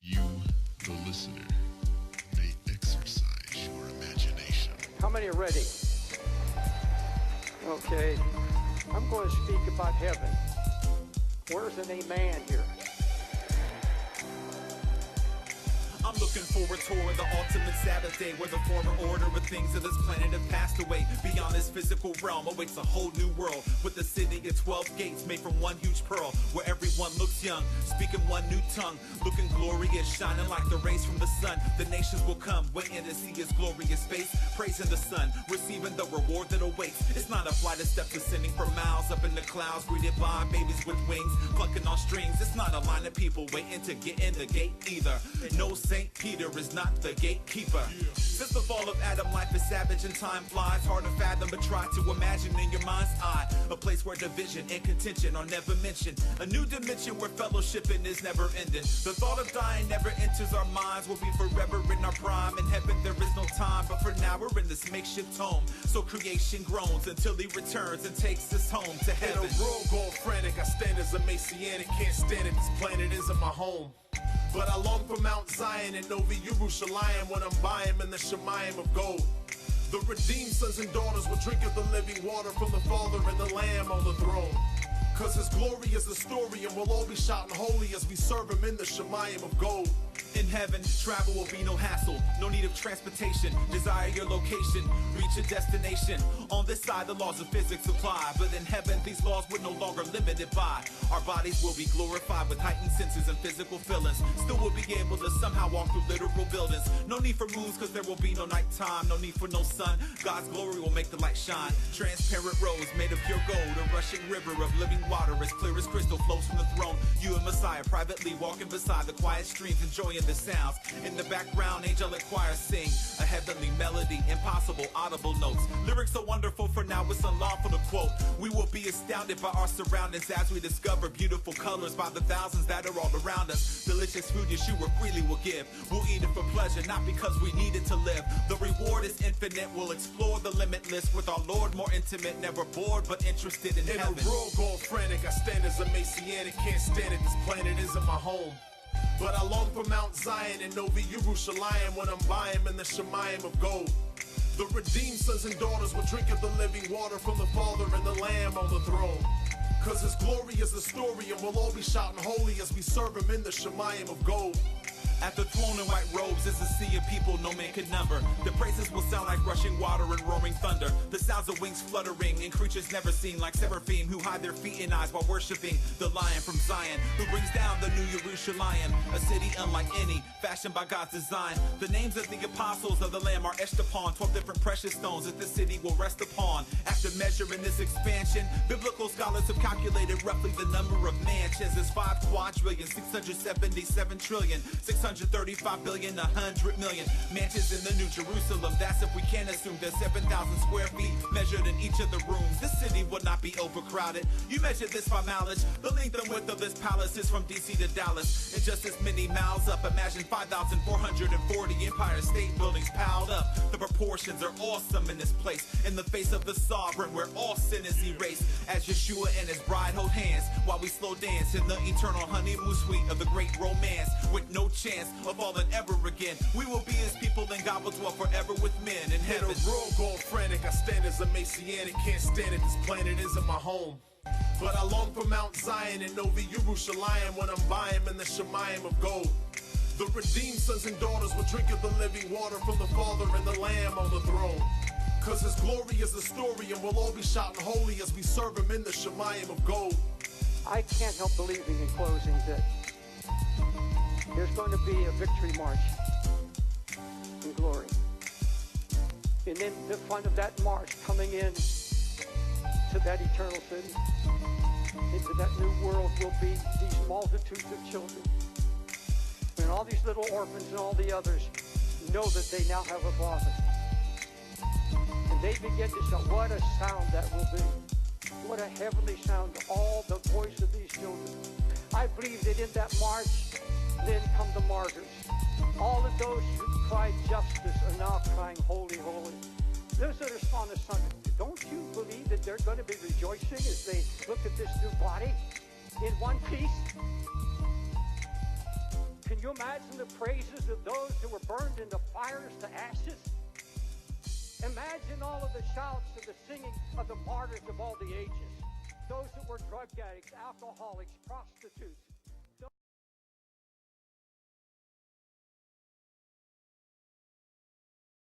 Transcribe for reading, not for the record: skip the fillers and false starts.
You, the listener, may exercise your imagination. How many are ready? Okay, I'm going to speak about heaven. Where's an amen here? I'm looking for a tour, the ultimate Sabbath day, where the former order of things of this planet have passed away. Beyond this physical realm awaits a whole new world, with a city of 12 gates made from one huge pearl, where everyone looks young, speaking one new tongue, looking glorious, shining like the rays from the sun. The nations will come, waiting to see his glorious face, praising the sun, receiving the reward that awaits. It's not a flight of steps ascending for miles up in the clouds, greeted by babies with wings, plucking on strings. It's not a line of people waiting to get in the gate either. No St. Peter is not the gatekeeper. Since the fall of Adam, life is savage and time flies. Hard to fathom, but try to imagine in your mind's eye a place where division and contention are never mentioned. A new dimension where fellowshipping is never ending. The thought of dying never enters our minds. We'll be forever in our prime. In heaven there is no time, but for now we're in this makeshift home. So creation groans until he returns and takes us home to heaven. In a world gone frantic, I stand as a Messianic. Can't stand it, this planet isn't my home. But I long for Mount Zion and Nova Yerushalayim when I'm by him in the Shamayim of gold. The redeemed sons and daughters will drink of the living water from the Father and the Lamb on the throne. Cause his glory is the story, and we'll all be shouting holy as we serve him in the Shamayim of gold. In heaven, travel will be no hassle, no need of transportation. Desire your location, reach your destination. On this side, the laws of physics apply, but in heaven, these laws we're no longer limited by. Our bodies will be glorified with heightened senses and physical feelings. Still we'll be able to somehow walk through literal buildings. No need for moons, cause there will be no nighttime. No need for no sun, God's glory will make the light shine. Transparent roads made of pure gold, a rushing river of living water as clear as crystal flows from the throne. You and Messiah privately walking beside the quiet streams, enjoying the sounds. In the background, angelic choirs sing a heavenly melody, impossible audible notes. Lyrics so wonderful, for now it's unlawful to quote. We will be astounded by our surroundings as we discover beautiful colors by the thousands that are all around us. Delicious food Yeshua freely will give. We'll eat it for pleasure, not because we need it to live. The reward is infinite, we'll explore the limitless with our Lord, more intimate, never bored but interested in heaven. In a world gone frantic, I stand as a Messianic. Can't stand it, this planet isn't my home. But I long for Mount Zion and Nova Yerushalayim when I'm by him in the Shamayim of gold. The redeemed sons and daughters will drink of the living water from the Father and the Lamb on the throne. Cause his glory is the story, and we'll all be shouting holy as we serve him in the Shamayim of gold. At the throne in white robes is a sea of people no man could number. The praises will sound like rushing water and roaring thunder. The sounds of wings fluttering and creatures never seen, like seraphim who hide their feet and eyes while worshiping the Lion from Zion, who brings down the new Yerushalayim, a city unlike any, fashioned by God's design. The names of the apostles of the Lamb are etched upon 12 different precious stones that the city will rest upon. After measuring this expansion, biblical scholars have calculated roughly the number of mansions as 5 quadrillion, 677 trillion, 635 billion, 100 million mansions in the New Jerusalem. That's if we can assume there's 7,000 square feet measured in each of the rooms. This city would not be overcrowded. You measure this by mileage. The length and width of this palace is from DC to Dallas. In just as many miles up, imagine 5,440 Empire State Buildings piled up. The proportions are awesome in this place. In the face of the sovereign, where all sin is erased, as Yeshua and his bride hold hands while we slow dance in the eternal honeymoon suite of the great romance, with no chance of falling ever again. We will be his people, and God will dwell forever with men in heaven. In a world gone frantic, I stand as a Messianic. Can't stand it, this planet isn't my home. But I long for Mount Zion and Nova Yerushalayim when I'm by him in the Shamayim of gold. The redeemed sons and daughters will drink of the living water from the Father and the Lamb on the throne. Cause his glory is the story, and we'll all be shouting holy as we serve him in the Shamayim of gold. I can't help believing in closing that there's going to be a victory march in glory. And in the front of that march, coming in to that eternal city, into that new world, will be these multitudes of children. And all these little orphans and all the others know that they now have a father. And they begin to shout, what a sound that will be. What a heavenly sound to all the voice of these children. I believe that in that march, then come the martyrs. All of those who cried justice are now crying, holy, holy. Those that are spawned of Sunday, don't you believe that they're going to be rejoicing as they look at this new body in one piece? Can you imagine the praises of those who were burned into fires to ashes? Imagine all of the shouts and the singing of the martyrs of all the ages. Those that were drug addicts, alcoholics, prostitutes,